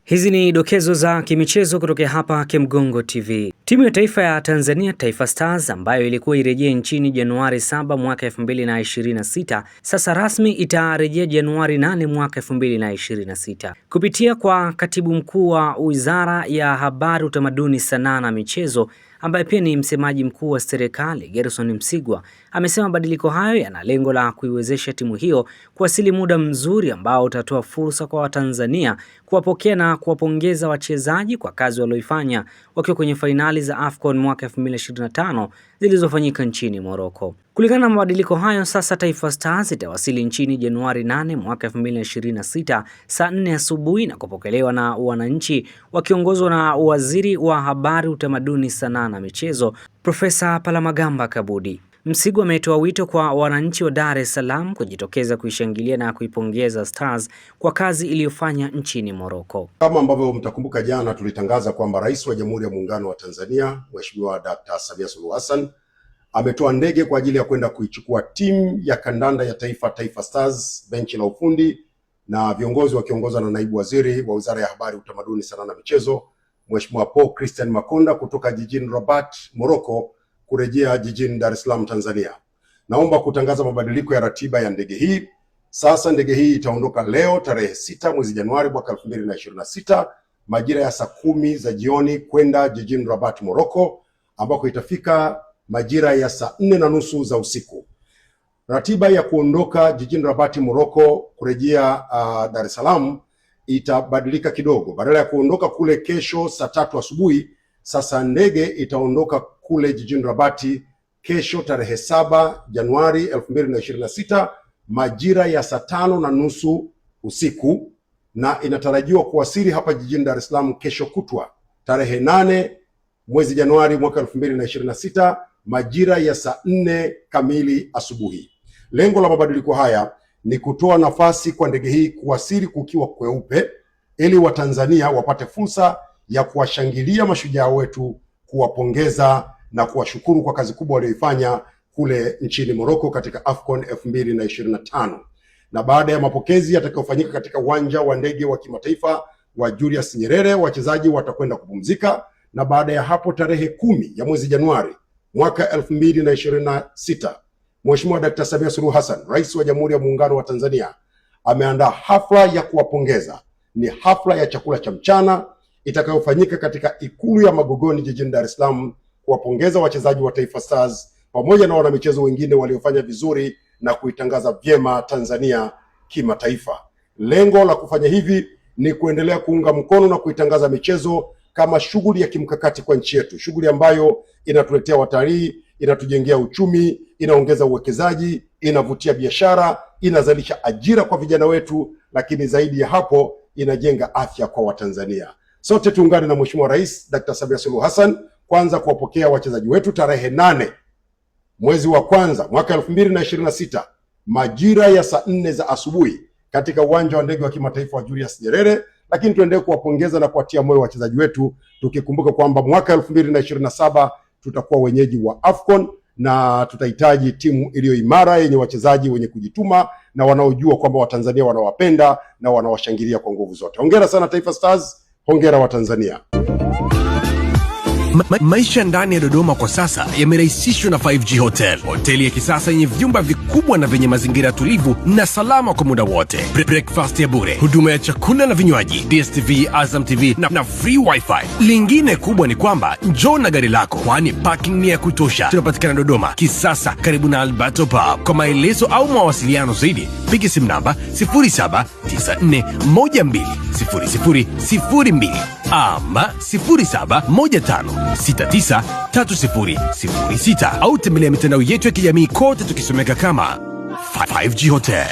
Hizi ni dokezo za kimichezo kutoka hapa Kemgongo TV. Timu ya taifa ya Tanzania, Taifa Stars, ambayo ilikuwa irejea nchini Januari 7 mwaka 2026, sasa rasmi itarejea Januari 8 mwaka 2026. Kupitia kwa katibu mkuu wa Wizara ya Habari, Utamaduni, Sanaa na Michezo, ambaye pia ni msemaji mkuu wa serikali, Gerson Msigwa, amesema mabadiliko hayo yana lengo la kuiwezesha timu hiyo kuwasili muda mzuri ambao utatoa fursa kwa Watanzania kuwapokea na kuwapongeza wachezaji kwa kazi walioifanya wakiwa kwenye fainali za AFCON mwaka 2025 zilizofanyika nchini Morocco. Kulingana na mabadiliko hayo, sasa Taifa Stars itawasili nchini Januari 8 mwaka 2026 saa 4 asubuhi na kupokelewa na wananchi wakiongozwa na Waziri wa Habari, Utamaduni, Sanaa na Michezo, Profesa Palamagamba Kabudi. Msigwa ametoa wito kwa wananchi wa Dar es Salaam kujitokeza kuishangilia na kuipongeza Stars kwa kazi iliyofanya nchini Morocco. Kama ambavyo mtakumbuka, jana tulitangaza kwamba Rais wa Jamhuri ya Muungano wa Tanzania, Mheshimiwa Dr. Samia Suluhu Hassan, ametoa ndege kwa ajili ya kwenda kuichukua timu ya kandanda ya taifa, Taifa Stars, benchi la ufundi na viongozi wakiongozwa na Naibu Waziri wa Wizara ya Habari, Utamaduni, Sanaa na Michezo, Mheshimiwa Paul Christian Makonda, kutoka jijini Rabat, Morocco, kurejea jijini Dar es Salaam, Tanzania. Naomba kutangaza mabadiliko ya ratiba ya ndege hii. Sasa ndege hii itaondoka leo tarehe 6 mwezi Januari mwaka 2026 majira ya saa 10 za jioni kwenda jijini Rabat, Morocco, ambako itafika majira ya saa 4:30 za usiku. Ratiba ya kuondoka jijini Rabat, Morocco kurejea Dar es Salaam itabadilika kidogo. Badala ya kuondoka kule kesho saa 3 asubuhi, sasa ndege itaondoka kule jijini Rabati kesho tarehe 7 Januari 2026 majira ya saa 5:30 usiku, na inatarajiwa kuwasili hapa jijini Dar es Salaam kesho kutwa tarehe 8 mwezi Januari mwaka 2026 majira ya saa 4 kamili asubuhi. Lengo la mabadiliko haya ni kutoa nafasi kwa ndege hii kuwasili kukiwa kweupe, ili Watanzania wapate fursa ya kuwashangilia mashujaa wetu, kuwapongeza na kuwashukuru kwa kazi kubwa walioifanya kule nchini Morocco katika AFCON 2025. Na baada ya mapokezi yatakayofanyika katika uwanja wa ndege wa kimataifa wa Julius Nyerere, wachezaji watakwenda kupumzika, na baada ya hapo tarehe 10 ya mwezi Januari mwaka 2026 Mheshimiwa Dr. Samia Suluhu Hassan, Rais wa Jamhuri ya Muungano wa Tanzania, ameandaa hafla ya kuwapongeza. Ni hafla ya chakula cha mchana itakayofanyika katika Ikulu ya Magogoni jijini Dar es Salaam, kuwapongeza wachezaji wa Taifa Stars pamoja na wanamichezo wengine waliofanya vizuri na kuitangaza vyema Tanzania kimataifa. Lengo la kufanya hivi ni kuendelea kuunga mkono na kuitangaza michezo kama shughuli ya kimkakati kwa nchi yetu, shughuli ambayo inatuletea watalii, inatujengea uchumi, inaongeza uwekezaji, inavutia biashara, inazalisha ajira kwa vijana wetu, lakini zaidi ya hapo inajenga afya kwa Watanzania. Sote tuungane na Mheshimiwa Rais Dr. Samia Suluhu Hassan kwanza kuwapokea wachezaji wetu tarehe 8 mwezi wa kwanza mwaka 2026 majira ya saa 4 za asubuhi katika uwanja wa ndege wa kimataifa wa Julius Nyerere, lakini tuendelee kuwapongeza na kuwatia moyo wachezaji wetu, tukikumbuka kwamba mwaka 2027 tutakuwa wenyeji wa AFCON na tutahitaji timu iliyo imara yenye wachezaji wenye kujituma na wanaojua kwamba Watanzania wanawapenda na wanawashangilia kwa nguvu zote. Hongera sana Taifa Stars, hongera Watanzania. Maisha ndani ya Dodoma kwa sasa yamerahisishwa na 5G Hotel, hoteli ya kisasa yenye vyumba vikubwa na vyenye mazingira tulivu na salama kwa muda wote. Breakfast ya bure, huduma ya chakula na vinywaji, DSTV, Azam TV na free wifi. Lingine kubwa ni kwamba njoo na gari lako, kwani parking ni ya kutosha. Tunapatikana Dodoma Kisasa, karibu na Alberto Pub. Kwa maelezo au mawasiliano zaidi, piga simu namba 0794120002 ama 0715693006 au tembelea mitandao yetu ya kijamii kote tukisomeka kama 5G Hotel.